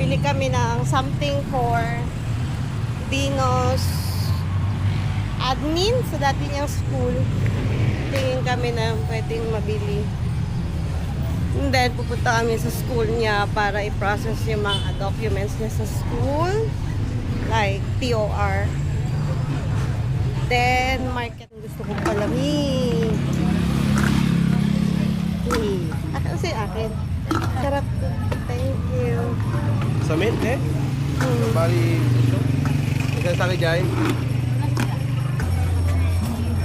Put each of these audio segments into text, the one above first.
bili kami ng something for Dino's admin sa dati niyang school. Tingin kami na pwedeng mabili. And then, pupunta kami sa school niya para i-process yung mga documents niya sa school. Like, TOR. Then, market. Gusto ko palamig. Kasi akin. Sarap. Thank you. Sa mint eh? Bali, ito sa akin dyan.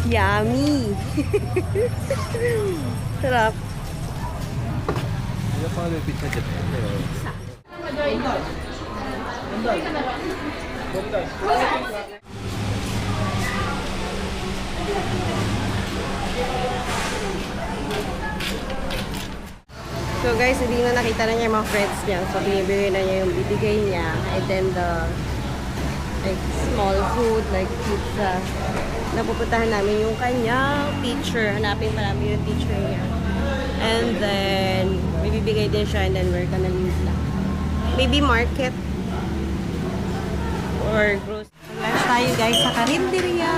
Yummy. Sarap. Ano pa yung pizza dyan? So guys, hindi na nakita na niya yung mga friends niya. So binibigay na niya yung bibigay niya. And then the like small food, like pizza. Napupuntahan namin yung kanyang teacher. Hanapin pa namin yung teacher niya. And then, may bibigay din siya and then we're gonna leave na. Maybe market. Or grocery. Lunch tayo guys sa Karinderya.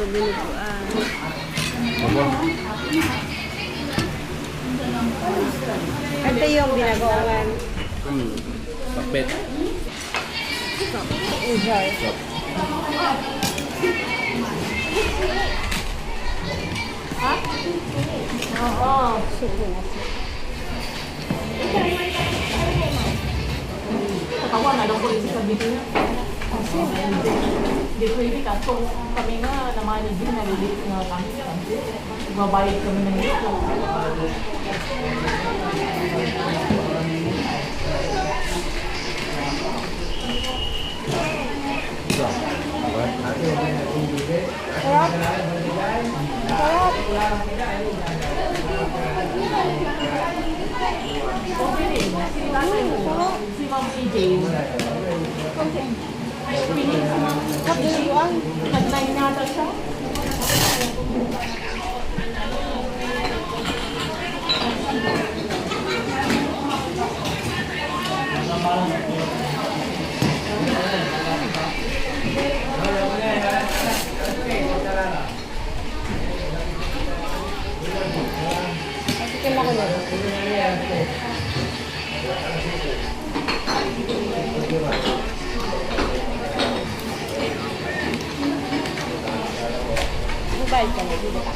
Binuguan. Ito yung binagoongan. Bakbet. Enjoy. Ha? Oo. Sige na. Katawa na lang ko rin sa video niya. Hindi ko hindi kaso kami nga naman din nalilit nga kami. Magbabayad kami ng ito. Sarap. Sarap. Okay rin. Si Ma'am EJ. Binuguan. Nag-9 nata siya. Masikin ako na. Mobile ka na. Dito ka.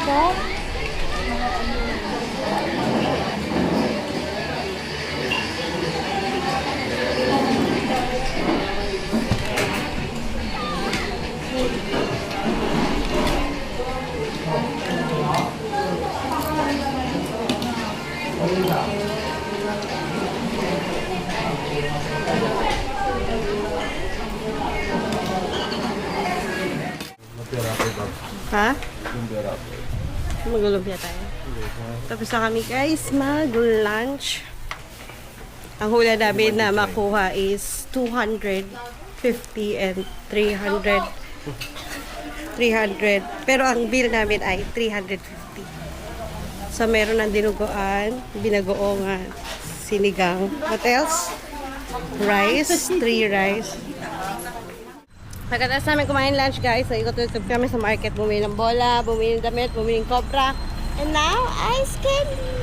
So? Ha? Magulumpia tayo. Tapos na kami guys, mag-lunch. Ang hula namin na makuha is 250 and 300. 300. Pero ang bill namin ay 350. So meron ng dinuguan, binagoongan, sinigang. What else? Rice, 3 rice. Pagkatapos namin kumain lunch guys, so ikot-ikot kami sa market, bumili ng bola, bumili ng damit, bumili ng cobra, and now ice candy!